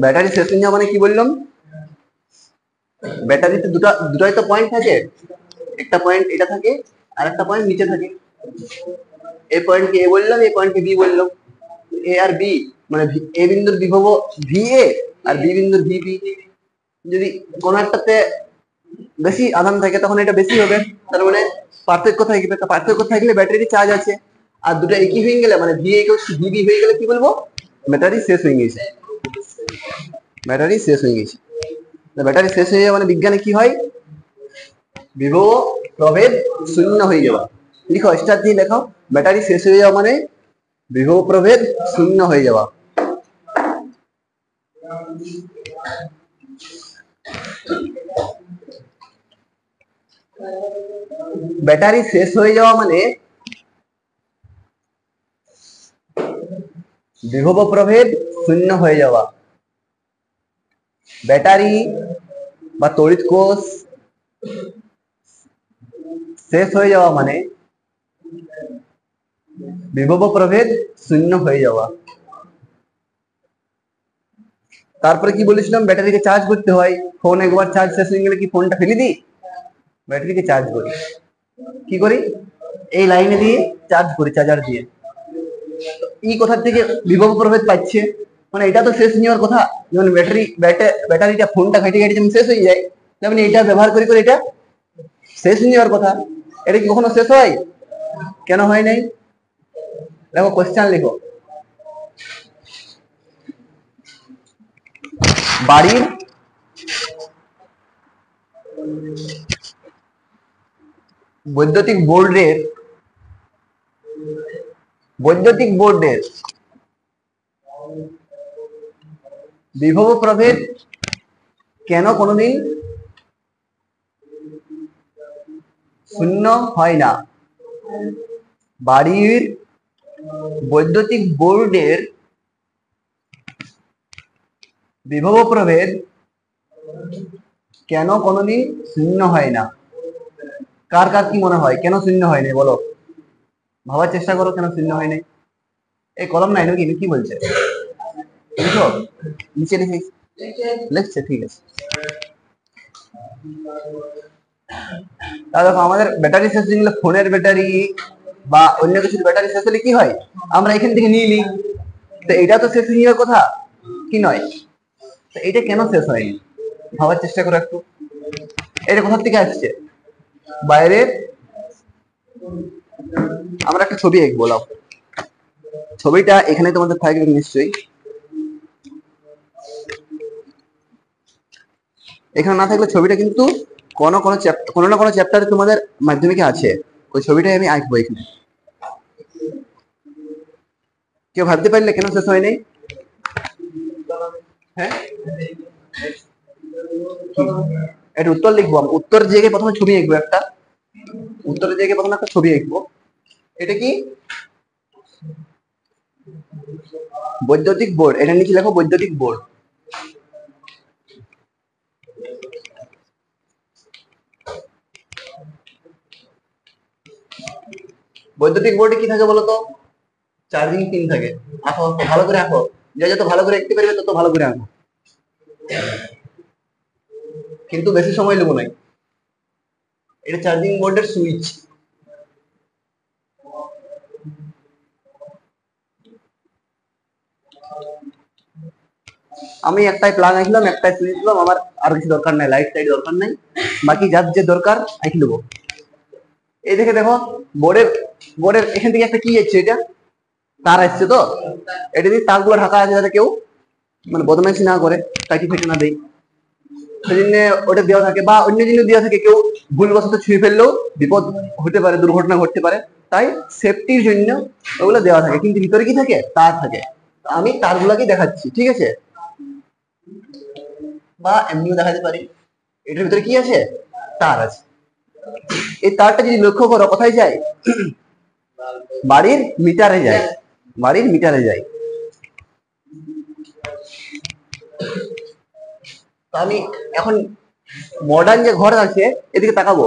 Battery শেষ হয়ে যাওয়া মানে কি বললাম, ব্যাটারিতে দুটাই তো পয়েন্ট থাকে, একটা পয়েন্ট এটা থাকে আর একটা পয়েন্ট নিচে থাকে। এই পয়েন্টকে এ বললাম, এই পয়েন্টকে বি বললাম। এ আর বি মানে এ বিন্দুর বিভব ভি এ আর বি বিন্দুর ভি বি। যদি কোন একটাতে বেশি আধান থাকে তখন এটা বেশি হবে, তার মানে পার্থক্য থাকবে। পার্থক্য থাকলে ব্যাটারি চার্জ আছে। আর দুটো একই হয়ে গেলে মানে ভি ভিবি হয়ে গেলে কি বলবো, ব্যাটারি শেষ হয়ে গেছে। ব্যাটারি শেষ হয়ে গেছে। ব্যাটারি শেষ হয়ে যাওয়া মানে বিজ্ঞানে কি হয়, বিভব প্রভেদ শূন্য হয়ে যাওয়া। লিখো, স্টার দিয়ে লেখো, ব্যাটারি শেষ হয়ে যাওয়া মানে বিভব প্রভেদ শূন্য হয়ে যাওয়া। ব্যাটারি শেষ হয়ে যাওয়া মানে বিভব প্রভেদ শূন্য হয়ে যাওয়া। ব্যাটারি বা তড়িৎ কোষ শেষ হয়ে যাওয়া মানে বিভব প্রভেদ শূন্য হয়ে যাওয়া। তারপরে কি বলেছিলাম, ব্যাটারিকে চার্জ করতে হয়। ফোন একবার চার্জ শেষ হয়ে গেলে কি ফোনটা ফেলে দিই, ব্যাটারিকে চার্জ করি। কি করি, এই লাইনে দিয়ে চার্জ করি, চার্জার দিয়ে। এই কোথা থেকে বিভব প্রভেদ পাচ্ছে, মানে এটা তো শেষ নেওয়ার কথা। যেমন ব্যাটারিটা ফোনটা ঘেটে ঘেটে যেমন শেষ হয়ে যায়, তেমনি এটা ব্যবহার করি করে এটা শেষ নেওয়ার কথা। এটা কি কখনো শেষ হয়? কেন হয় নাই? দেখো কোশ্চেন লিখো, বাড়ির বৈদ্যুতিক বোর্ডের বিভব প্রভেদ কেন কোনোদিন শূন্য হয় না? বাড়ির বৈদ্যুতিক বোর্ডের বিভব প্রভেদ কেন কোনোদিন শূন্য হয় না? কার কার কি মনে হয় কেন শূন্য হয় না বলো, ভাবার চেষ্টা করো কেন শূন্য হয় নাই। এই কলম নাই নাকি, কি বলছে লিখো, নিচে লিখে লিখছে, ঠিক আছে। তাহলে দেখো, আমাদের ব্যাটারি শেষ হয়ে গেলে, ফোনের ব্যাটারি বা অন্য কিছুর ব্যাটারি শেষ হলে কি হয়, আমরা এখান থেকে নিয়ে নিই। তো এটা তো শেষ হয়ে যাওয়ার কথা কি নয়? তো এটা কেন শেষ হয়নি ভাবার চেষ্টা করো একটু। এটা কোথা থেকে আসছে, বাইরে। আমরা একটা ছবি আঁকবো, বলাও ছবিটা এখানে তোমাদের থাকবে নিশ্চয়ই। এখানে না থাকলে ছবিটা কিন্তু কোনো না কোনো চ্যাপ্টারে তোমাদের মাধ্যমিকে আছে। ওই ছবিটাই আমি আঁকবো এখানে। কেউ ভাবতে পারলে কেন শেষ হয় নাই? হ্যাঁ, এটা উত্তর লিখবো। উত্তর জায়গায় প্রথমে ছবি আঁকবো একটা, উত্তরের জায়গায় প্রথমে একটা ছবি আঁকবো। এটা কি, বৈদ্যুতিক বোর্ড। এটা নিচে লেখো বৈদ্যুতিক বোর্ড। বৈদ্যুতিক বোর্ডে কি থাকে বলতো, চার্জিং পিন থাকে। আঁকো, ভালো করে আঁকো, যত ভালো করে আঁকতে পারবে তত ভালো করে আঁকো, কিন্তু বেশি সময় নেবো নাই। এটা চার্জিং বোর্ডের সুইচ। আমি একটাই প্লাগ আঁকলাম, একটাই সুইচ দিলাম, আমার আর কিছু দরকার নাই, লাইট টাইট দরকার নাই। বাকি যার যে দরকার আঁকি দেবো। এই দেখে দেখো, বোর্ডের বোর্ডের এখান থেকে একটা কি যাচ্ছে, এটা তার আসছে। তো এটা দিয়ে তারগুলো ঢাকা আছে যাতে কেউ মানে বদমাইশি না করে, কাটি ফেটে না দেয়, সেই জন্য ওটা দেওয়া থাকে। বা অন্য জিনিস দেওয়া থাকে, কেউ ভুলবশত ছুঁয়ে ফেললেও বিপদ হতে পারে, দুর্ঘটনা ঘটতে পারে, তাই সেফটির জন্য ওগুলো দেওয়া থাকে। কিন্তু ভিতরে কি থাকে, তার থাকে। আমি তারগুলোকে দেখাচ্ছি, ঠিক আছে, বা এমনিও দেখাতে পারি। এটার ভিতরে কি আছে, তার আছে। এই তারটা যদি লক্ষ্য করো কোথায় যায়, বাড়ির মিটারে যায়, বাড়ির মিটারে যায়। আমি এখন মডার্ন যে ঘর আছে এদিকে তাকাবো,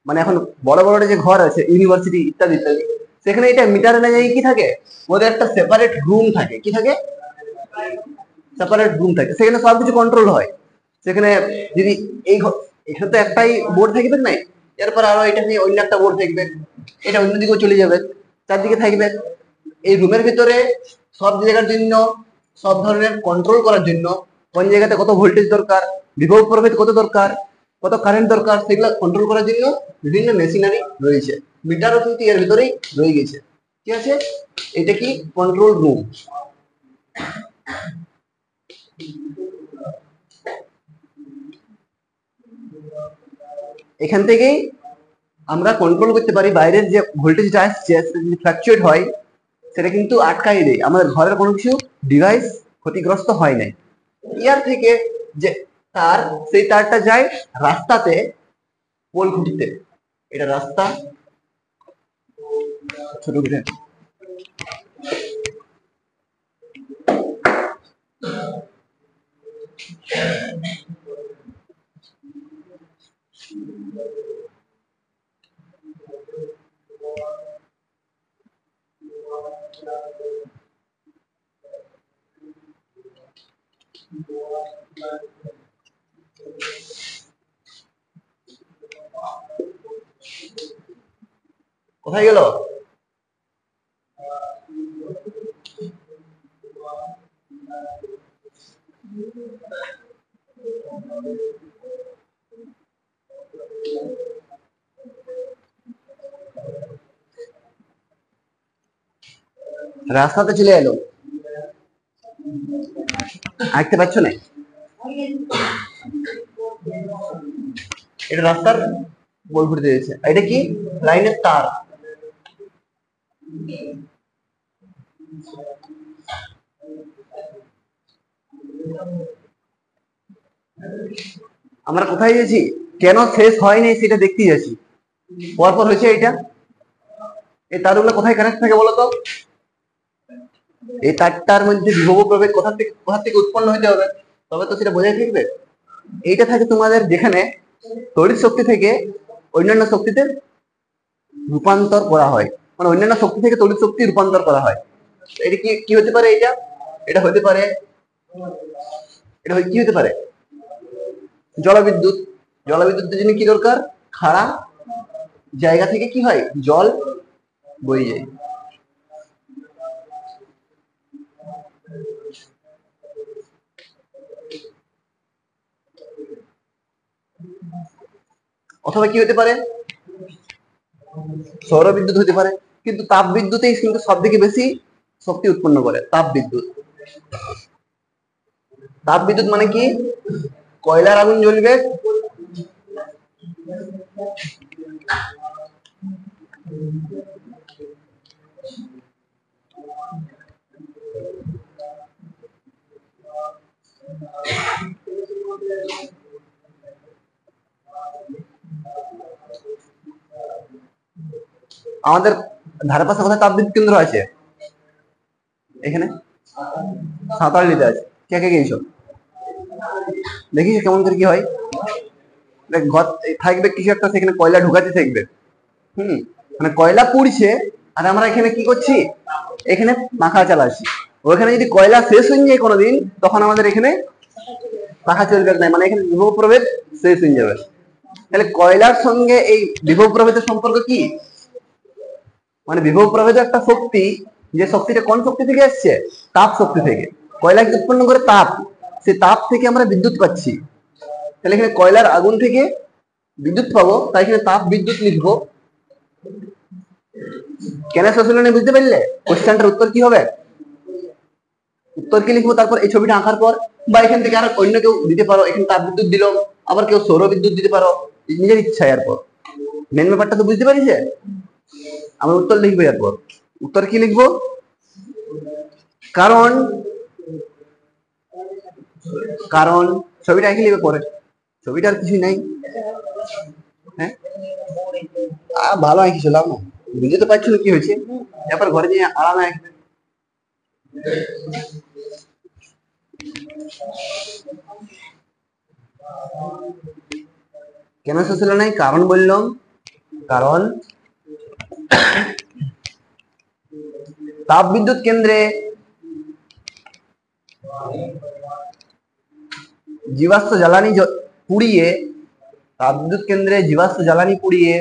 মানে এখন বড় বড় যে ঘর আছে ইউনিভার্সিটি ইত্যাদি ইত্যাদি, সেখানে এটা মিটারে না যাই কি থাকে, ওদের একটা সেপারেট রুম থাকে। কি থাকে, সেপারেট রুম থাকে, সেখানে সবকিছু কন্ট্রোল হয়। সেখানে যদি এখানে তো একটাই বোর্ড থাকবে না, এরপর আরো এটা নিয়ে অন্য একটা বোর্ড থাকবে, এটা অন্যদিকেও চলে যাবে, চারদিকে থাকবে। এই রুমের ভিতরে সব জায়গার জন্য, সব ধরনের কন্ট্রোল করার জন্য, কোন জায়গাতে কত ভোল্টেজ দরকার, বিভব প্রভেদ কত দরকার, কত কারেন্ট দরকার, সেগুলো কন্ট্রোল করার জন্য বিভিন্ন মেশিনারি রয়েছে। মিটারও কিন্তু এর ভিতরেই রয়ে গেছে। ঠিক আছে, এটা কি কন্ট্রোল রুম। এখান থেকেই আমরা কন্ট্রোল করতে পারি বাইরের যে ভোল্টেজটা আসছে, সেটা যদি ফ্ল্যাকচুয়েট হয় সেটা কিন্তু আটকাই দেয়, আমাদের ঘরের কোনো কিছু ডিভাইস ক্ষতিগ্রস্ত হয় নাই। ইয়ার থেকে যে তার, সেই তারটা যায় রাস্তাতে, পোল খুঁটিতে। এটা রাস্তা, ছোট করে কোথায় গেল? রাস্তাতে চলে এলো, আঁকতে পারছো না? এটা রাস্তার বল ঘুরতে দিয়েছে, এটা কি লাইনের তার। আমরা কোথায় গেছি, কেন শেষ হয়নি সেটা দেখতে যাচ্ছি। পরপর হয়েছে এটা, এই তারগুলো কোথায় কানেক্ট থাকে বলতো? এই তারটার মধ্যে বিভব প্রভেদ কোথা থেকে উৎপন্ন হতে হবে, তবে তো সেটা বোঝাই থাকবে। এইটা থাকে তোমাদের যেখানে তড়িৎ শক্তি থেকে অন্যান্য শক্তিতে রূপান্তর করা হয়, মানে অন্যান্য শক্তি থেকে তড়িৎ শক্তি রূপান্তর করা হয়। এটা কি কি হতে পারে? এটা হতে পারে, এটা কি হতে পারে? জলবিদ্যুৎ। জলবিদ্যুতের জন্য কি দরকার? খাড়া জায়গা থেকে কি হয়, জল বয়ে যায়। অথবা কি হতে পারে? সৌর বিদ্যুৎ হতে পারে। কিন্তু তাপ বিদ্যুতেই কিন্তু সব থেকে বেশি শক্তি উৎপন্ন করে তাপ বিদ্যুৎ। তাপ বিদ্যুৎ মানে কি? কয়লার আগুন জ্বলবে, আমাদের ধারে পাশে কোথায় তাপবিদ্যুৎ কেন্দ্র আছে? এখানে সাঁতারলিতে আছে। কে কে গেছো? দেখিস কেমন করে কি হয়। ঘর থাকবে কিছু একটা, সেখানে কয়লা ঢুকাতে থাকবে। মানে কয়লা পুড়ছে, আর আমরা এখানে কি করছি, এখানে পাখা চালাচ্ছি। ওইখানে যদি কয়লা শেষ হয়ে যায় কোনোদিন, তখন আমাদের এখানে পাখা চলবে না, মানে এখানে বিভব প্রভেদ শেষ হয়ে যাবে। তাহলে কয়লার সঙ্গে এই বিভব প্রভেদের সম্পর্ক কি? মানে বিভব প্রভেদ একটা শক্তি, যে শক্তিটা কোন শক্তি থেকে আসছে? তাপ শক্তি থেকে। কয়লা উৎপন্ন করে তাপ, সেই তাপ থেকে আমরা বিদ্যুৎ পাচ্ছি। তাহলে এখানে কয়লার আগুন থেকে বিদ্যুৎ পাবো, তাই এখানে তাপ বিদ্যুৎ লিখবো। কেন শোষণে বুঝতে পারলে? কোশ্চেনটার উত্তর কি হবে? উত্তর কি লিখবো, তারপর এই ছবিটা আঁকার পর, বা এখান থেকে আর অন্য কেউ দিতে পারো, এখানে তাপ বিদ্যুৎ দিল, আবার কেউ সৌর বিদ্যুৎ দিতে পারো, নিজের ইচ্ছা। এরপর মেন ব্যাপারটা তো বুঝতে পারিস। আমি উত্তর লিখবো, এরপর উত্তর কি লিখবো? কারণ, কারণ ছবিটা এঁকে লিখবে পরে, ছবিটা আর কিছুই নাই। হ্যাঁ, ভালো আঁকি চলাও না, বুঝতে পারছো না কি হয়েছে, এরপর ঘরে গিয়ে আরামে আঁকবে। কেন শেষ হলো নাই? কারণ বললাম, কারণ তাপ বিদ্যুৎ কেন্দ্রে জীবাশ্ম জ্বালানি পুড়িয়ে, তাপবিদ্যুৎ কেন্দ্রে জীবাশ্ম জ্বালানি পুড়িয়ে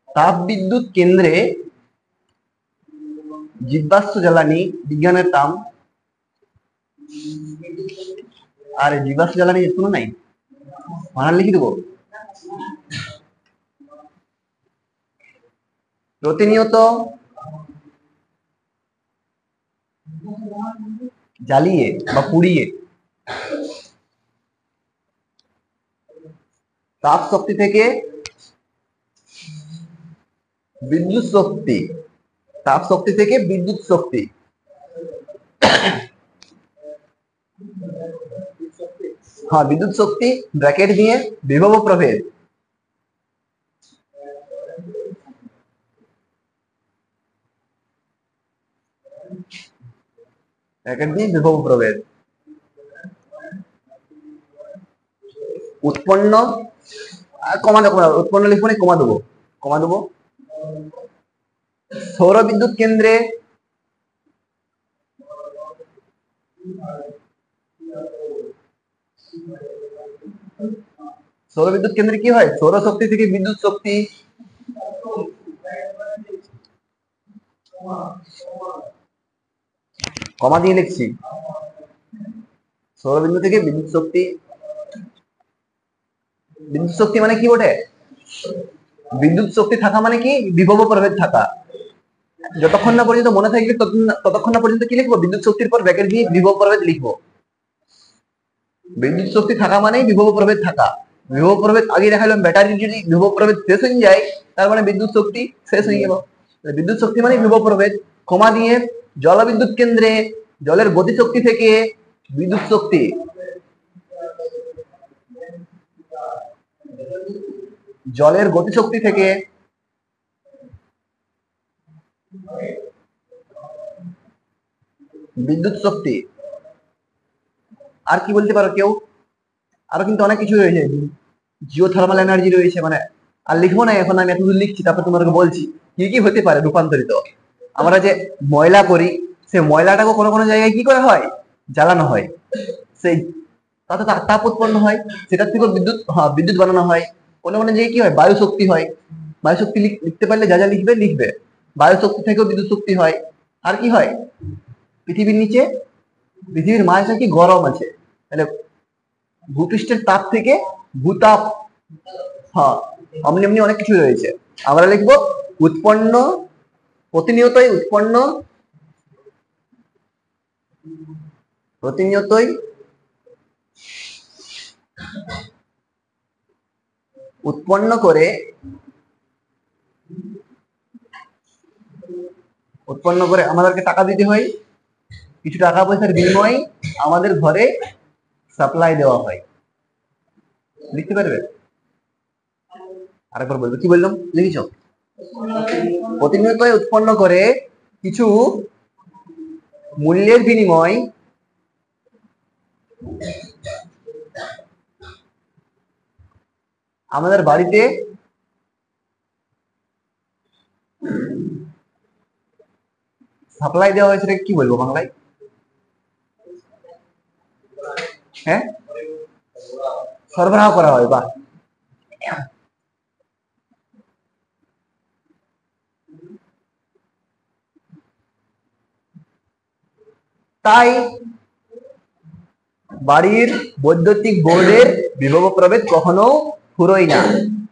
তাপবিদ্যুৎ কেন্দ্রে জীবাশ্ম জ্বালানি বিজ্ঞানের নাম। আর জীবাশ্ম জ্বালানি কোনো নাই, বানান লিখে দেবো। প্রতিনিয়ত জ্বালিয়ে বা পুড়িয়ে তাপ শক্তি থেকে বিদ্যুৎ শক্তি, তাপ শক্তি থেকে বিদ্যুৎ শক্তি, হ্যাঁ বিদ্যুৎ শক্তি ব্র্যাকেট দিয়ে বিভব প্রভেদ, ব্র্যাকেট দিয়ে বিভব প্রভেদ উৎপন্ন, কমা দেবো, উৎপন্ন লিখবো না, কমা দেবো, কমা দেবো। সৌর বিদ্যুৎ কেন্দ্রে সৌর বিদ্যুৎ কেন্দ্রে কি হয়? সৌর শক্তি থেকে বিদ্যুৎ শক্তি, কমা দিয়ে লিখছি, সৌর বিন্দু থেকে বিদ্যুৎ শক্তি। বিদ্যুৎ শক্তি মানে কি বটে? বিদ্যুৎ শক্তি থাকা মানে কি? বিভব প্রভেদ থাকা। যতক্ষণ না পর্যন্ত মনে থাকবে ততক্ষণ না পর্যন্ত কি লিখবো? বিদ্যুৎ শক্তির পর ব্র্যাকেট দিয়ে বিভব প্রভেদ লিখবো। বিদ্যুৎ শক্তি থাকা মানে বিভব প্রভেদ থাকা। বিভব প্রভেদ আগে দেখালাম, ব্যাটারি যদি বিভব প্রভেদ শেষ হয়ে যায় তার মানে বিদ্যুৎ শক্তি শেষ হয়ে গেল। বিদ্যুৎ শক্তি মানে বিভব প্রভেদ, কমা দিয়ে জলবিদ্যুৎ কেন্দ্রে জলের গতিশক্তি থেকে বিদ্যুৎ শক্তি, জলের গতিশক্তি থেকে বিদ্যুৎ শক্তি। আর কি বলতে পারো কেউ? আরো কিন্তু অনেক কিছু রয়েছে, জিও থার্মাল এনার্জি রয়েছে, মানে আর লিখবো না এখন, আমি এতদূর লিখছি তারপর তোমাকে বলছি কি কি হতে পারে রূপান্তরিত। আমরা যে ময়লা করি, সেই ময়লাটাকে কোনো কোনো জায়গায় কি করা হয়? জ্বালানো হয়, সেই তাতে তাপ উৎপন্ন হয়, সেটার থেকে বিদ্যুৎ, হ্যাঁ বিদ্যুৎ বানানো হয়। কোনো কোনো জায়গায় কি হয়? বায়ু শক্তি হয়। বায়ু শক্তি লিখতে পারলে যা যা লিখবে লিখবে। বায়ু শক্তি থেকেও বিদ্যুৎ শক্তি হয়। আর কি হয়? পৃথিবীর নিচে, পৃথিবীর মাঝে কি গরম আছে, তাহলে ভূপৃষ্ঠের তাপ থেকে ভূতাপ, হ্যাঁ অমনি এমনি অনেক কিছু রয়েছে। আমরা লিখবো উৎপন্ন, প্রতিনিয়তই উৎপন্ন, প্রতিনিয়তই উৎপন্ন করে, উৎপন্ন করে আমাদেরকে টাকা দিতে হয়, কিছু টাকা পয়সার বিনিময়ে আমাদের ঘরে সাপ্লাই দেওয়া হয়। লিখতে পারবে? আরেকবার বলবো, কি বললাম লিখেছ? প্রতিনিয়ত উৎপন্ন করে কিছু মূল্যের বিনিময় আমাদের বাড়িতে সাপ্লাই দেওয়া হয়েছে। কি বলবো বাংলায়? হ্যাঁ, সরবরাহ করা হয়। বাহ, তাই বাড়ির বৈদ্যুতিক বোর্ডের বিভব প্রভেদ কখনো ফুরোয় না।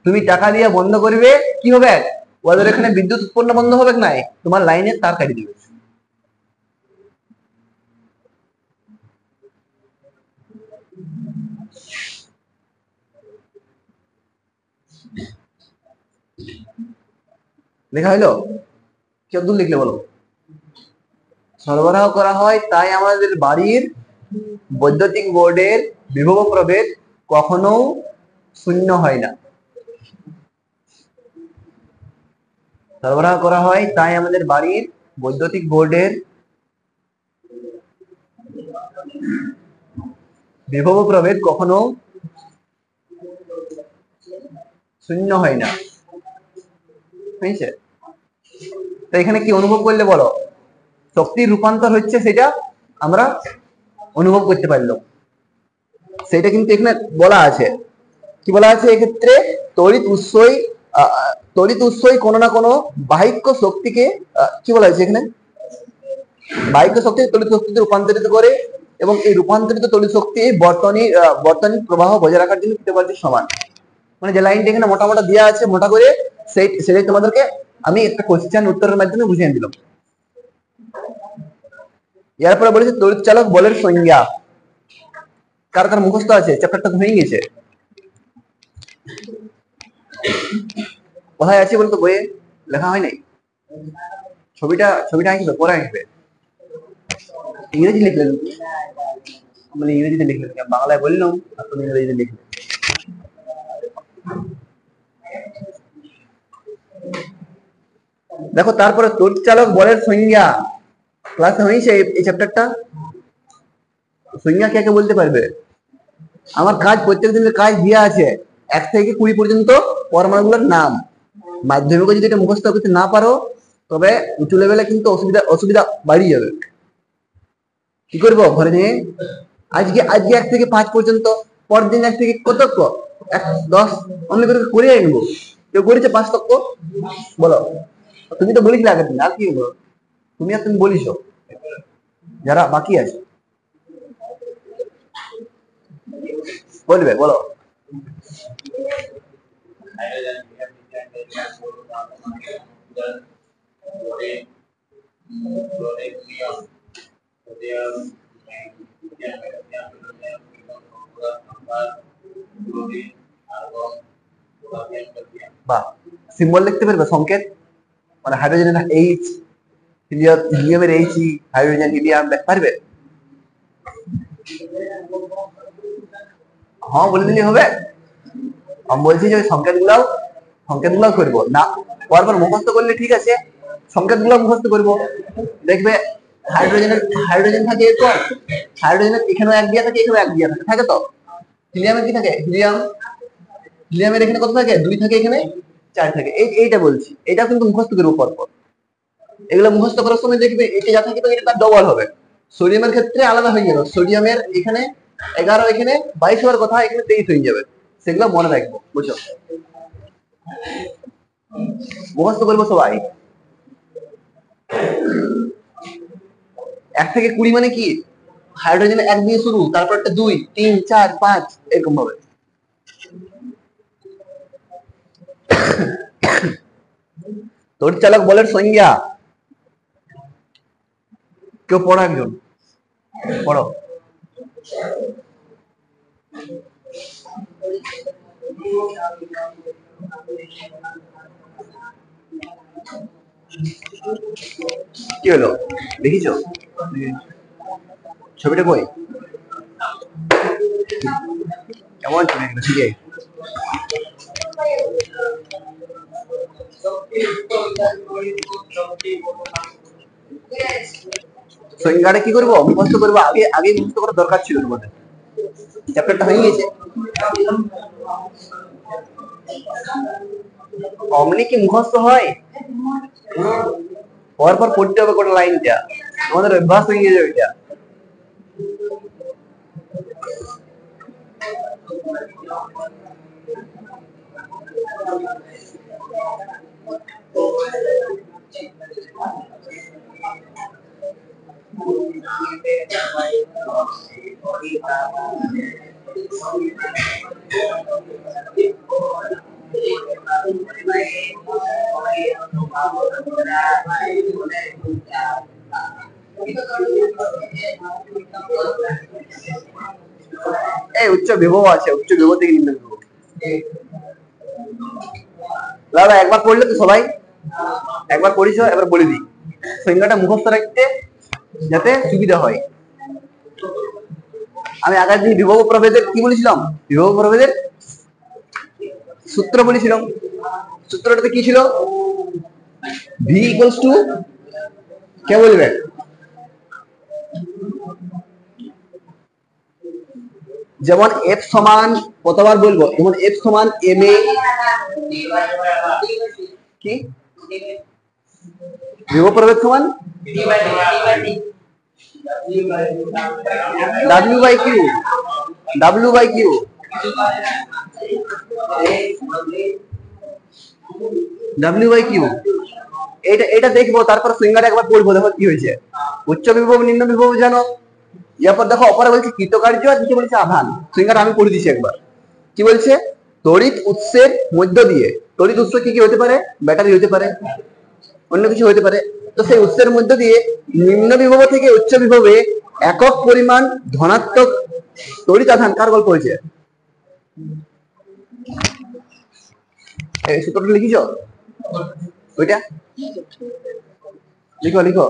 তুমি টাকা দিয়ে বন্ধ করবে, কি হবে? ওদের এখানে বিদ্যুৎ উৎপন্ন বন্ধ হবে না, তোমার লাইনের তার কাটি দিবে। লেখা হইলো? কেমন লিখলে বলো? সরবরাহ করা হয় তাই আমাদের বাড়ির বৈদ্যুতিক বোর্ডের বিভব প্রভেদ কখনো শূন্য হয় না। সরবরাহ করা হয় তাই আমাদের বাড়ির বৈদ্যুতিক বোর্ডের বিভব প্রভেদ কখনো শূন্য হয় না। হয়েছে? তো এখানে কি অনুভব করলে বলো, শক্তির রূপান্তর হচ্ছে সেটা আমরা অনুভব করতে পারলাম, সেটা কিন্তু এখানে বলা আছে। কি বলা আছে এক্ষেত্রে, তড়িৎ উৎসই কোনো না কোনো বাহিক্য শক্তিকে কি বলা হয়েছে এখানে, বাহিক্য শক্তি তড়িৎ শক্তিতে রূপান্তরিত করে, এবং এই রূপান্তরিত তড়িৎ শক্তি বর্তনীর প্রবাহ বজায় রাখার জন্য কৃতকার্যের সমান। মানে যে লাইনটা এখানে মোটা মোটা দেওয়া আছে মোটা করে, সেটাই তোমাদেরকে আমি একটা কোশ্চেন উত্তরের মাধ্যমে বুঝিয়ে দিলাম। এরপরে বলেছে তড়িৎ চালক বলের সংজ্ঞা। কার কার মুখস্থ আছে? চ্যাপ্টারটা তো হয়ে গেছে। কোথায় আছে বলতো? বইয়ে লেখা হয় নাই? ছবিটা আঁকবে, পরে আঁকবে। ইংরেজি লিখলেন, মানে ইংরেজিতে লিখলেন, বাংলায় বললাম আর তুমি ইংরেজিতে লিখলে। দেখো তারপরে তড়িৎ চালক বলের সংজ্ঞা ক্লাস হয়েছে এই চ্যাপ্টারটা। সংজ্ঞা কে কে বলতে পারবে? আমার কাজ, প্রত্যেক দিনের কাজ দেওয়া আছে 1 থেকে 20 পর্যন্ত পরমাণুগুলোর নাম। মাধ্যমিকে যদি এটা মুখস্থ করতে না পারো তবে উঁচু লেভেলে কিন্তু অসুবিধা বাড়িয়ে যাবে। কি করবো ঘরে নিয়ে, আজকে 1 থেকে 5 পর্যন্ত, পরের দিন 1 থেকে কত 10 অমনি করে আনবো। কেউ করেছে 5 তক? বলো। তুমি তো বলিস আগের দিন, আর কি বলো, তুমি বলিস যারা বাকি আছে বলবে, বলো। বাহ, সিম্বল লিখতে পারবে, সংকেত, মানে হাইড্রোজেনের এইচ, হিলিয়ামের এইচ, হাইড্রোজেন হিলিয়াম পারবে? হ্যাঁ বলে দিলে হবে। আমি বলছি যে সংকেতগুলো করবো না, পরপর মুখস্থ করলে ঠিক আছে, সংকেতগুলো মুখস্থ করবো। দেখবে হাইড্রোজেন থাকে এরকম, হাইড্রোজেনের এখানেও 1 দিয়া থাকে, এখানেও 1 দিয়া থাকে তো। হিলিয়ামের কি থাকে? হিলিয়ামের এখানে কত থাকে? 2 থাকে, এখানে 4 থাকে। এইটা বলছি, এটা কিন্তু মুখস্থ করবো পরপর। এগুলো মুখস্থ করার সময় দেখবে এটা যা থাকবে এটা তার ডবল হবে। সোডিয়ামের ক্ষেত্রে আলাদা হয়ে গেল, সোডিয়ামের এখানে 11, এখানে 22 হওয়ার কথা, এখানে 23 হয়ে যাবে। সেগুলো মনে রাখবো, বুঝছো? মুখস্থ করবো সবাই। 1 থেকে 20 মানে কি, হাইড্রোজেন 1 দিয়ে শুরু, তারপর একটা 2, 3, 4, 5 এরকম ভাবে। তড়িৎ চালক বলের সংজ্ঞা কেউ পড়ো, একজন পড়ো। কি হলো দেখিছো? ছবিটা কই? কেমন ছবি? ঠিক আছে, সংজ্ঞাটা কি করবো? মুখস্থ করবো। আগে মুখস্থ করার দরকার ছিল তোমাদের, চ্যাপ্টারটা হয়ে গেছে। অমনি কি মুখস্থ হয়? পরপর পড়তে হবে গোটা লাইনটা, আমাদের অভ্যাস হয়ে গেছে ওইটা। এই উচ্চ বিভব আছে, উচ্চ বিভব থেকে নিম্ন বিভব। দাদা একবার পড়লে তো সবাই, একবার পড়িস, এবার বলে দিই সংজ্ঞাটা মুখস্থ রাখতে যাতে সুবিধা হয়। আমি আগের দিন বিভব প্রভেদের কি বলেছিলাম? বিভব প্রভেদের সূত্র বলেছিলাম। সূত্রটাতে কি ছিল? ভি ইকুয়ালস টু, কে বলবে? যেমন এফ সমান, কতবার বলবো, যেমন এফ সমান এম এ কি বিভব প্রভেদ সমান W by Q, W by Q. W by Q এটা এটা দেখবো, তারপর সিঙ্গারে একবার পড়বো, দেখো কি হয়েছে। উচ্চ বিভব নিম্ন বিভব জানো, এরপর দেখো অপরে বলছে কৃতকার্য আর নিচে বলছে আধান। সিঙ্গার আমি পড়ে দিচ্ছি একবার। কি বলছে? তড়িৎ উৎসের মধ্য দিয়ে, তড়িৎ উৎস কি কি হতে পারে? ব্যাটারি হতে পারে, অন্য কিছু হতে পারে। তো সেই উৎসের মধ্য দিয়ে নিম্ন বিভব থেকে উচ্চ বিভবে একক পরিমাণ ধনাত্মক তড়িৎ আধান, কার গল্প হয়েছে? এই সূত্রটা লিখিছ? ওইটা লিখো লিখো।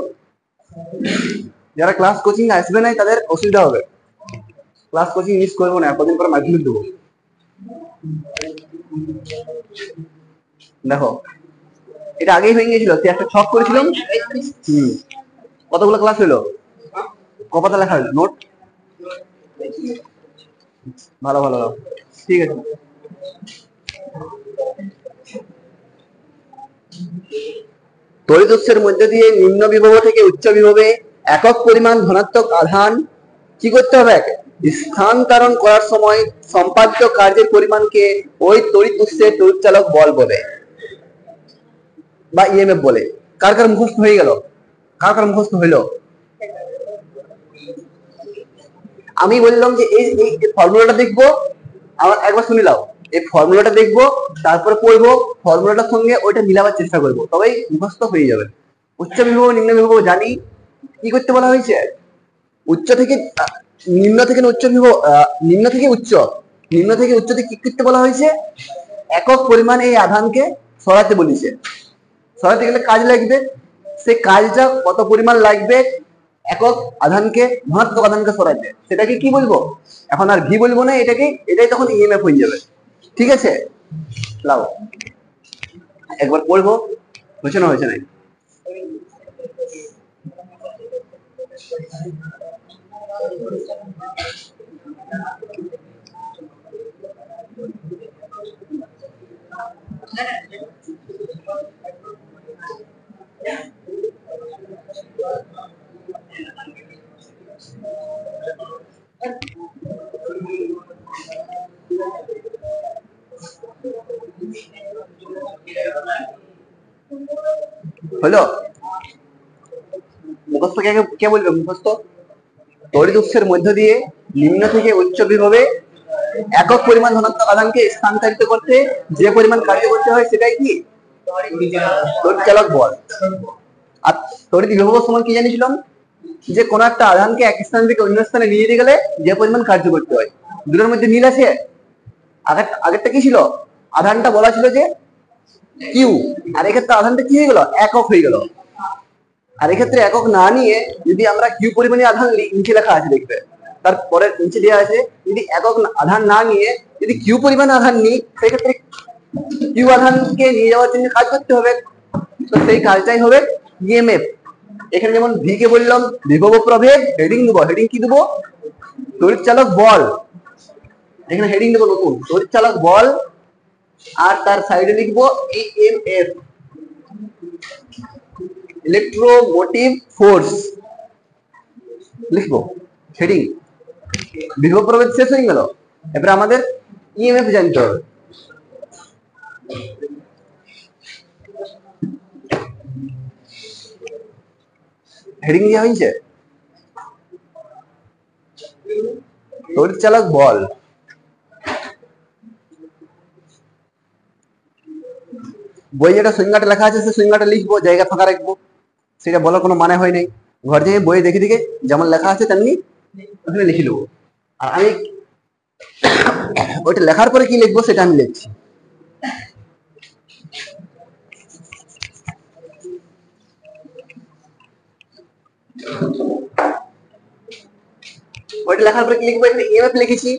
যারা ক্লাস কোচিং আসবে না তাদের অসুবিধা হবে। ক্লাস কোচিং মিস করবো না, কদিন পর মাধ্যমিক দেবো। দেখো এটা আগেই হয়ে গিয়েছিল, একটা ছক করেছিলাম। কতগুলো ক্লাস হলো? কপাতা লেখা হলো নোট? ভালো ভালো, ঠিক আছে। তড়িৎ উৎসের মধ্যে দিয়ে নিম্ন বিভব থেকে উচ্চ বিভবে একক পরিমাণ ধনাত্মক আধান কি করতে হবে? স্থানান্তরণ করার সময় সম্পাদ্য কার্যের পরিমাণকে ওই তড়িৎ উৎসের তড়িৎচালক বল বলে বা ইএমএফ বলে। কার কার মুখস্থ হয়ে গেল? কার কার মুখস্থ হইল? আমি বললাম যে এই ফর্মুলাটা দেখবো, আমার একবার শুনে নাও। এই ফর্মুলাটা দেখবো, তারপরে পড়বো, ফর্মুলাটার সঙ্গে ওইটা মিলাবার চেষ্টা করবো, তবেই মুখস্থ হয়ে যাবে। উচ্চ বিভব নিম্ন বিভব জানি, কি করতে বলা হয়েছে? উচ্চ থেকে নিম্ন থেকে উচ্চ বিভব, নিম্ন থেকে উচ্চ, নিম্ন থেকে উচ্চতে কি করতে বলা হয়েছে? একক পরিমাণ এই আধানকে সরাতে বলেছে। সরাতে গেলে কাজ লাগবে, সেই কাজটা কত পরিমাণ লাগবে একক আধানকে, ধনাত্মক আধানকে সরাতে, সেটাকে কি বলবো? এখন আর ভি বলবো না, এটাকে, এটাই তখন ইএমএফ হয়ে যাবে। ঠিক আছে, লাও একবার পড়বো, হয়েছে না হয়েছে নাই? হলো? মুখস্থ কে বলবে? মুখস্থ। তড়িৎ উৎসের মধ্য দিয়ে নিম্ন থেকে উচ্চ বিভবে একক পরিমাণ ধনাত্মক আধানকে স্থানান্তরিত করতে যে পরিমাণ কার্য করতে হয় সেটাই কি? তড়িৎচালক বল। আর তড়িৎ বিভব সমান কি জানিয়েছিলাম? যে কোন একটা আধানকে এক স্থান থেকে অন্য স্থানে নিয়ে যেতে গেলে যে পরিমাণ কার্য করতে হয়। দুটোর মধ্যে মিল আছে? আগেরটা কি ছিল? আধানটা বলা ছিল যে কিউ, আর এক্ষেত্রে আধানটা কি হয়ে গেল? একক হয়ে গেল। আর এক্ষেত্রে একক না নিয়ে যদি আমরা কিউ পরিমাণে আধান নিচে লেখা আছে দেখবে, তারপরে নিচে দেওয়া আছে যদি একক আধান না নিয়ে যদি কিউ পরিমাণে আধান নিই, সেক্ষেত্রে কিউ আধানকে নিয়ে যাওয়ার জন্য কাজ করতে হবে। তো সেই কাজটাই হবে ইএমএফ। এখানে যেমন ভি কে বললাম বিভব প্রভেদ, হেডিং দেবো, হেডিং কি দেবো? তড়িৎচালক বল। এখানে হেডিং দেবো নতুন, তড়িৎচালক বল, আর তার সাইডে লিখবো ইএমএফ, ইলেকট্রোমোটিভ ফোর্স লিখবো হেডিং। বিভব প্রভেদ শেষ হয়ে গেল, এবারে আমাদের ইএমএফ জানতে হবে। হেডিং দেওয়া হয়েছে তড়িৎচালক বল। বই যেটা সংজ্ঞাটা লেখা আছে সেই সংজ্ঞাটা লিখবো, জায়গা ফাঁকা রাখবো, সেটা বলার কোনো মানে হয় নাই। ঘর থেকে বই দেখে দেখে যেমন লেখা আছে তেমনি ওখানে লিখে নেবো। আর আমি ওইটা লেখার পরে কি লিখবো সেটা আমি লিখছি। ওইটা লেখার পরে কি লিখবো? এখানে ইএমএফ লিখেছি।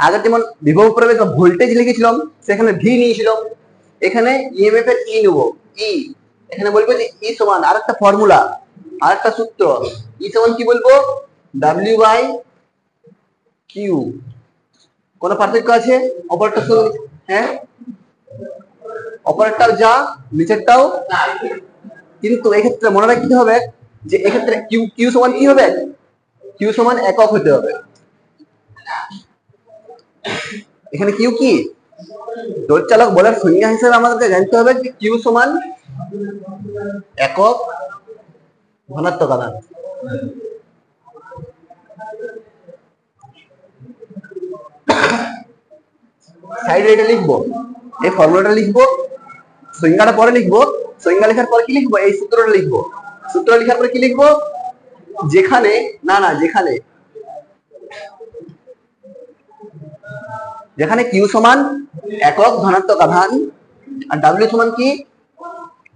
আগে যেমন বিভব প্রভেদ বা ভোল্টেজ লিখেছিলাম, সেখানে ভি নিয়েছিলাম, এখানে ইএমএফ এর ই নেবো, ই। এখানে বলবো যে ই সমান আরেকটা ফর্মুলা, আরেকটা সূত্র, ই সমান কি বলবো? W by Q. কোন পার্থক্য আছে অপারেটর সঙ্গে? হ্যাঁ, অপারেটরটাও যা, নিচেরটাও কিন্তু এক্ষেত্রে মনে রাখতে হবে যে এক্ষেত্রে কিউ কিউ সমান কি হবে, কিউ সমান একক হতে হবে। এখানে কিউ কি তড়িৎচালক বলের সংজ্ঞা হিসেবে আমাদেরকে জানতে হবে যে কিউ সমান একক ধনাত্মক আধান। সাইডে এটা লিখবো, এই ফর্মুলাটা লিখবো, সংজ্ঞাটা পরে লিখবো, সংজ্ঞা লেখার পর কি লিখবো, এই সূত্রটা লিখবো, সূত্র লেখার পরে কি লিখবো, যেখানে যেখানে যেখানে কিউ সমান একক ধনাত্মক আধান আর ডাব্লিউ সমান কি,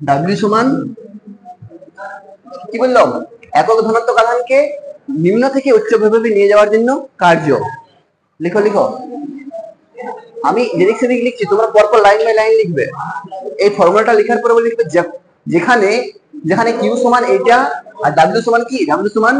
ডাব্লিউ সমান কি বললাম, একক ধনাত্মক আধানকে নিম্ন থেকে উচ্চ বিভবে নিয়ে যাওয়ার জন্য কার্য। লিখো লিখো, আমি যেদিক সেদিক লিখছি, তোমরা পরপর লাইন বাই লাইন লিখবে। এই ফর্মুলাটা লেখার পরে লিখবে যেখানে যেখানে কিউ সমান এইটা আর ডাব্লিউ সমান কি, ডাব্লিউ সমান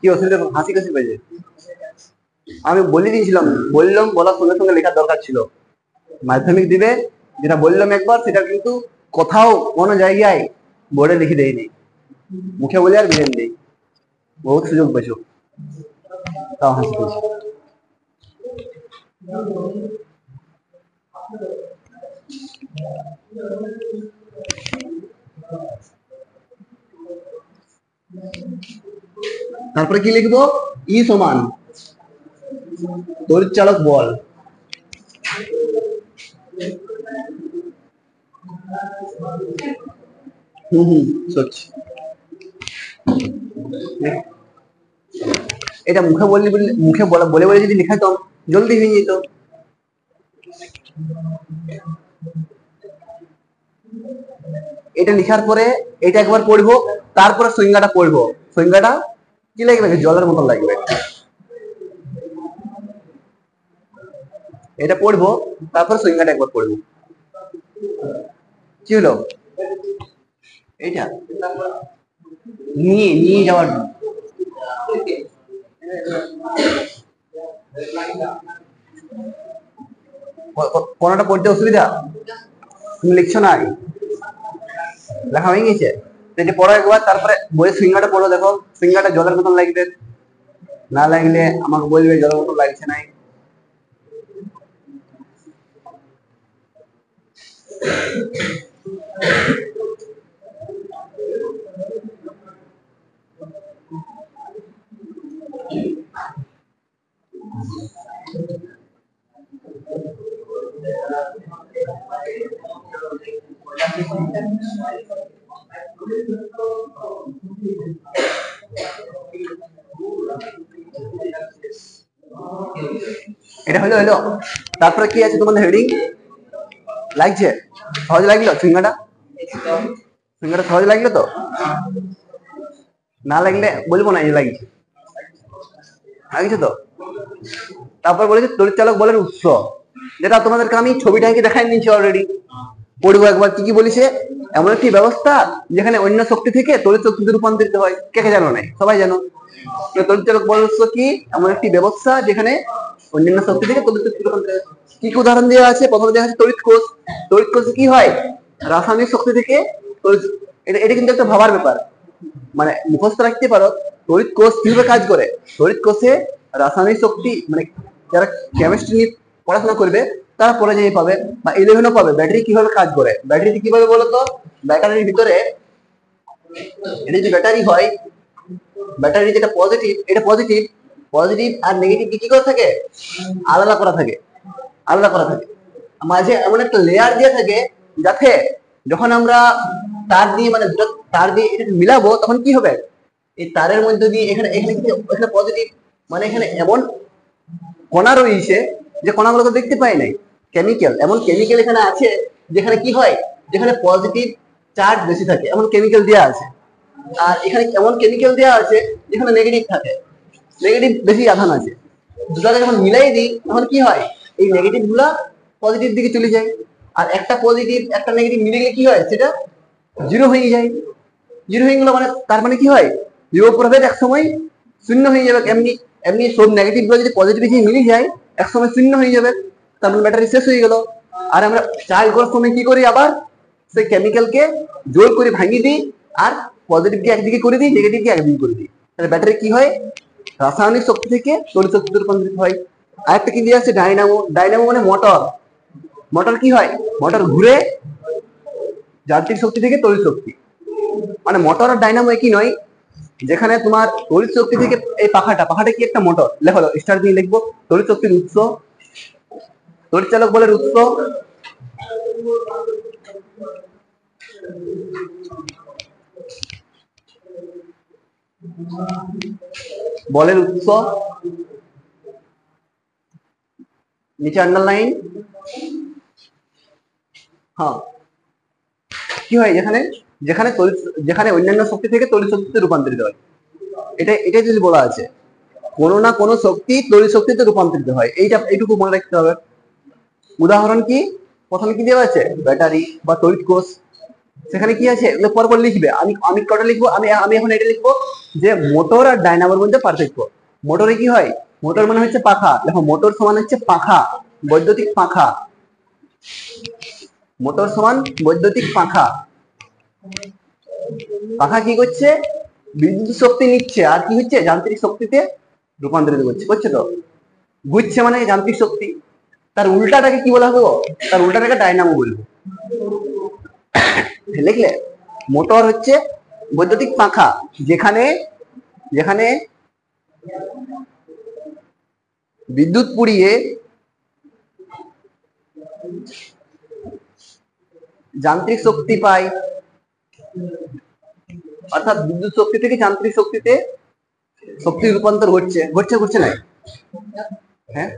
কি অসুবিধা, হাসি কাশি বাজে। আমি বলে দিয়েছিলাম, বললাম বলার সঙ্গে সঙ্গে লেখার দরকার ছিল। মাধ্যমিক দিবে যেটা বললাম একবার, সেটা কিন্তু কোথাও কোনো জায়গায় বোর্ডে লিখে দেয়নি, মুখে বলে আর বিলেন নেই, বহুত সুযোগ পেয়েছো, তাও হাসি পেয়েছি। তারপরে কি লিখবো, ই সমান তড়িৎচালক বল, সত্যি এটা মুখে বললে, মুখে বলে বলে যদি লেখাতাম জলদি হয়ে যেত। এটা লেখার পরে এটা একবার পড়বো, তারপরে সংজ্ঞাটা পড়বো। সংজ্ঞাটা কি লাগবে, জলের মতন লাগবে। এটা পড়বো, তারপর সংজ্ঞাটা একবার পড়বো। কি হলো, এইটা নিয়ে নিয়ে যাওয়ার কোনটা পড়তে অসুবিধা, তুমি লিখছো না, লেখা হয়ে গেছে, এটা পড়ো একবার, তারপরে বইয়ের সংজ্ঞাটা পড়ো, দেখো সংজ্ঞাটা জলের মতন লাগবে, না লাগলে আমাকে বলবে জলের মতন লাগছে নাই। এটা হলো হলো, তারপরে কি আছে তোমাদের হেডিং, লাগছে, সহজ লাগলো সংজ্ঞাটা, সংজ্ঞাটা সহজ লাগলো তো, না লাগলে বলবো না যে লাগছে, লাগছে তো। তারপর বলেছে তড়িৎচালক বলের উৎস, যেটা তোমাদেরকে আমি ছবিটা এঁকে দেখাই নিয়েছি অলরেডি, পড়বো একবার। কি কি বলেছে, এমন একটি ব্যবস্থা যেখানে অন্য শক্তি থেকে তড়িৎ শক্তিতে রূপান্তরিত হয়। কে কে জানো নাই, সবাই জানো। তড়িৎচালক বলের উৎস কি, এমন একটি ব্যবস্থা যেখানে অন্যান্য শক্তি থেকে তড়িৎ শক্তি রূপান্তরিত হয়। কি কি উদাহরণ দেওয়া আছে, প্রথমে দেখা আছে তড়িৎ কোষ। তড়িৎ কোষে কি হয়, রাসায়নিক শক্তি থেকে এটা কিন্তু একটা ভাবার ব্যাপার, মানে মুখস্থ রাখতে পারো তড়িৎ কোষ কিভাবে কাজ করে। তড়িৎ কোষে রাসায়নিক শক্তি, মানে যারা কেমিস্ট্রি নিয়ে পড়াশোনা করবে তারা পরে যেয়ে পাবে বা 11ও পাবে ব্যাটারি কিভাবে কাজ করে। ব্যাটারিতে কিভাবে বলতো, ব্যাটারির ভিতরে এটা যদি ব্যাটারি হয়, ব্যাটারি যেটা পজিটিভ, এটা পজিটিভ, পজিটিভ আর নেগেটিভ কি করা থাকে, আলাদা করা থাকে, আলাদা করা থাকে। মাঝে এমন একটা লেয়ার দিয়ে থাকে যাতে যখন আমরা তার দিয়ে মানে দুটো তার দিয়ে এটা মিলাবো তখন কি হবে, এই তারের মধ্যে দিয়ে এখানে এখানে এখানে পজিটিভ মানে এখানে এমন কণা রয়েছে যে কণাগুলো তো দেখতে পাই নাই, কেমিক্যাল, এমন কেমিক্যাল এখানে আছে যেখানে কি হয়, যেখানে পজিটিভ চার্জ বেশি থাকে এমন কেমিক্যাল দেওয়া আছে। আর এখানে এমন কেমিক্যাল দেওয়া আছে যেখানে নেগেটিভ থাকে, নেগেটিভ বেশি আধান আছে। দুটাকে যখন মিলাই দিই তখন কি হয়, এই নেগেটিভ গুলা পজিটিভ দিকে চলে যায়, আর একটা পজিটিভ একটা নেগেটিভ মিলে গেলে কি হয়, সেটা জিরো হয়ে যায়। জিরো হয়ে গেল মানে তার মানে কি হয়, বিভব প্রভেদ এক সময় শূন্য হয়ে যাবে। এমনি এমনি সব নেগেটিভ গুলো যদি পজিটিভ হিসেবে মিলে যায় এক সময় শূন্য হয়ে যাবে, তার মানে ব্যাটারি শেষ হয়ে গেল। আর আমরা চার্জ করার সময় কি করি, আবার সেই কেমিক্যালকে জোর করে ভাঙিয়ে দিই আর পজিটিভকে একদিকে করে দিই, নেগেটিভকে একদিকে করে দিই। তাহলে ব্যাটারি কি হয়, রাসায়নিক শক্তি থেকে তড়িৎ শক্তিতে রূপান্তরিত হয়। আরেকটা কি দিয়ে আছে, ডাইনামো। ডাইনামো মানে মোটর। মোটর কি হয়, মোটর ঘুরে যান্ত্রিক শক্তি থেকে তড়িৎ শক্তি, মানে মোটর আর ডাইনামো একই নয়। যেখানে তোমার তড়িৎ শক্তি থেকে এই পাখাটা কি একটা মোটর, লেখো স্টার দিয়ে লিখবো, তড়িৎ শক্তির উৎস, তড়িৎচালক বলের উৎস, বলের উৎস, নিচে আন্ডারলাইন। হ্যাঁ, কি হয়, যেখানে যেখানে যেখানে অন্যান্য শক্তি থেকে তড়িৎ শক্তিতে রূপান্তরিত হয়, এটাই যদি বলা আছে কোনো না কোনো শক্তি তড়িৎ শক্তিতে রূপান্তরিত হয়, এইটুকু মনে রাখতে হবে। উদাহরণ কি, প্রথমে কি দেওয়া আছে, ব্যাটারি বা তড়িৎ কোষ, সেখানে কি আছে পরপর লিখবে। আমি কটা লিখবো, আমি এখন এটা লিখবো যে মোটর আর ডাইনামোর মধ্যে পার্থক্য। মোটরে কি হয়, মোটর মানে হচ্ছে পাখা, দেখো মোটর সমান হচ্ছে পাখা, বৈদ্যুতিক পাখা। মোটর সমান বৈদ্যুতিক পাখা। পাখা কি করছে, বিদ্যুৎ শক্তি নিচ্ছে আর কি হচ্ছে, যান্ত্রিক শক্তিতে রূপান্তরিত করছে তো, ঘুরছে মানে যান্ত্রিক শক্তি। তার উল্টাটাকে কি বলা হবে, তার উল্টাটাকে ডাইনামো বলবো। লিখলে, মোটর হচ্ছে বৈদ্যুতিক পাখা, যেখানে যেখানে বিদ্যুৎ পুড়িয়ে যান্ত্রিক শক্তি পায়, অর্থাৎ বিদ্যুৎ শক্তি থেকে যান্ত্রিক শক্তিতে শক্তি রূপান্তর ঘটছে না, হ্যাঁ,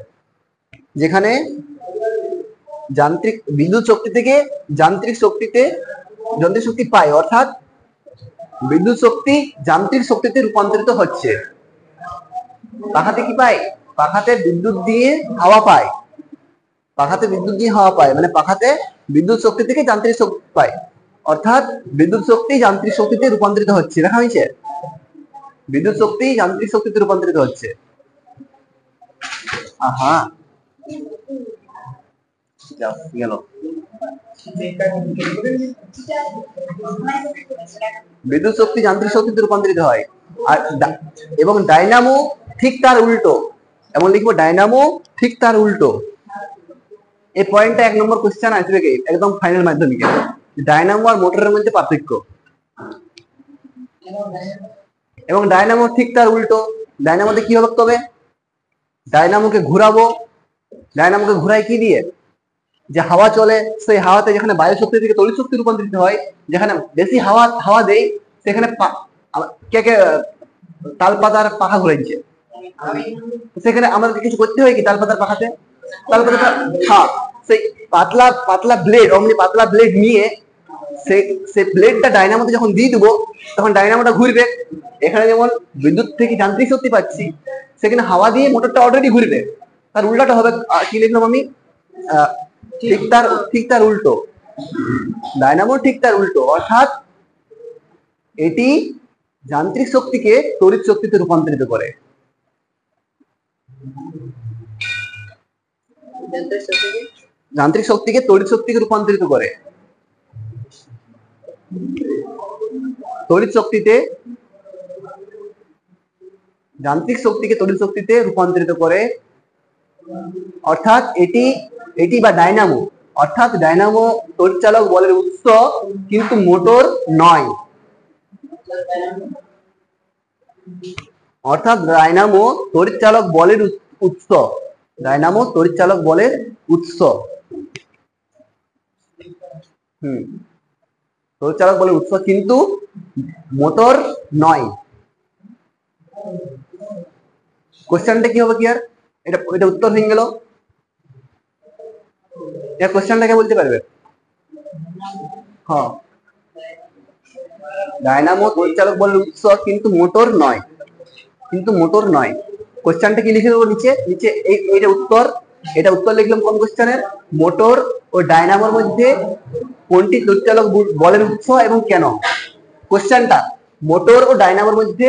যেখানে যান্ত্রিক বিদ্যুৎ শক্তি থেকে যান্ত্রিক শক্তি পায়, অর্থাৎ বিদ্যুৎ শক্তি যান্ত্রিক শক্তিতে রূপান্তরিত হচ্ছে। পাখাতে কি পায়, পাখাতে বিদ্যুৎ দিয়ে হাওয়া পায়, পাখাতে বিদ্যুৎ দিয়ে হাওয়া পায়, মানে পাখাতে বিদ্যুৎ শক্তি থেকে যান্ত্রিক শক্তি পায়, অর্থাৎ বিদ্যুৎ শক্তি যান্ত্রিক শক্তিতে রূপান্তরিত হচ্ছে। দেখা হয়েছে, বিদ্যুৎ শক্তি যান্ত্রিক শক্তিতে রূপান্তরিত হচ্ছে। আহা, গেল। বিদ্যুৎ শক্তি যান্ত্রিক শক্তিতে রূপান্তরিত হয়, আর এবং ডাইনামো ঠিক তার উল্টো। এমন লিখবো, ডাইনামো ঠিক তার উল্টো। এই পয়েন্টটা 1 নম্বর কোশ্চেন আসবে কি একদম ফাইনাল মাধ্যমিকে, ডাইনামো আর মোটরের মধ্যে পার্থক্য। এবং ডাইনামো ঠিক তার উল্টো। ডাইনামোতে কি হবে, তবে ডাইনামোকে ঘুরাবো, ডাইনামোকে ঘুরাই কি দিয়ে, যে হাওয়া চলে সেই হাওয়াতে যেখানে বায়ু শক্তি থেকে তড়িৎ শক্তি রূপান্তরিত হয়, যেখানে বেশি হাওয়া দেই সেখানে কে কে তালপাতার পাখা ঘুরাইছে, সেখানে আমাদের কিছু করতে হয় কি, তালপাতার পাখাতে তালপাতা, হ্যাঁ, সেই পাতলা পাতলা ব্লেড, অমনি পাতলা ব্লেড নিয়ে সেই ব্লেডটা ডাইনামোতে যখন দিয়ে দেবো তখন ডাইনামোটা ঘুরবে। এখানে যেমন বিদ্যুৎ থেকে যান্ত্রিক শক্তি পাচ্ছি, সেখানে হাওয়া দিয়ে মোটরটা অলরেডি ঘুরবে, তার উল্টাটা হবে। কি লিখলাম আমি, ঠিক তার উল্টো, ডাইনামো ঠিক তার উল্টো, অর্থাৎ এটি যান্ত্রিক শক্তিকে তড়িৎ শক্তিতে রূপান্তরিত করে। যান্ত্রিক শক্তিকে তড়িৎ শক্তিতে রূপান্তরিত করে। তড়িৎ শক্তিতে যান্ত্রিক শক্তিকে তড়িৎ শক্তিতে রূপান্তরিত করে। অর্থাৎ এটি বা ডায়নামো, অর্থাৎ ডায়নামো তড়িৎচালক বলের উৎস কিন্তু মোটর নয়। অর্থাৎ ডায়নামো তড়িৎচালক বলের উৎস, ডায়নামো তড়িৎচালক বলের উৎস। তড়িৎচালক বলের উৎস কিন্তু মোটর নয়। কোশ্চেনটা কি হবে ক্লিয়ার? এটা উত্তর হয়ে গেল। এর কোশ্চেনটাকে বলতে পারবে? হ্যাঁ, ডায়নামো তড়িৎচালক বলের উৎস কিন্তু মোটর নয়, কিন্তু মোটর নয়। কোশ্চেনটা কি লিখে দেবো নিচে? নিচে এইটা উত্তর, এটা উত্তর লিখলাম কোন কোশ্চেনের? মোটর ও ডায়নামোর মধ্যে কোনটি তড়িৎচালক বলের উৎস এবং কেন? কোশ্চেনটা মোটর ও ডায়নামোর মধ্যে,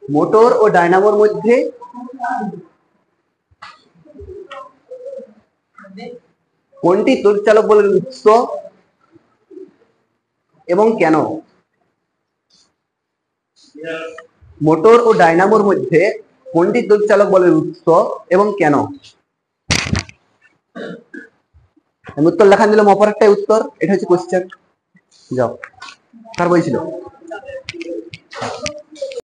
মোটর ও ডায়নামোর মধ্যে কোনটি তড়িৎচালক বলের উৎস এবং কেন? মোটর ও ডায়নামোর মধ্যে কোনটি তড়িৎচালক বলের উৎস এবং কেন? আমি উত্তর লেখা দিলাম, অপর একটাই উত্তর। এটা হচ্ছে কোশ্চেন। যাও, কার বই ছিল?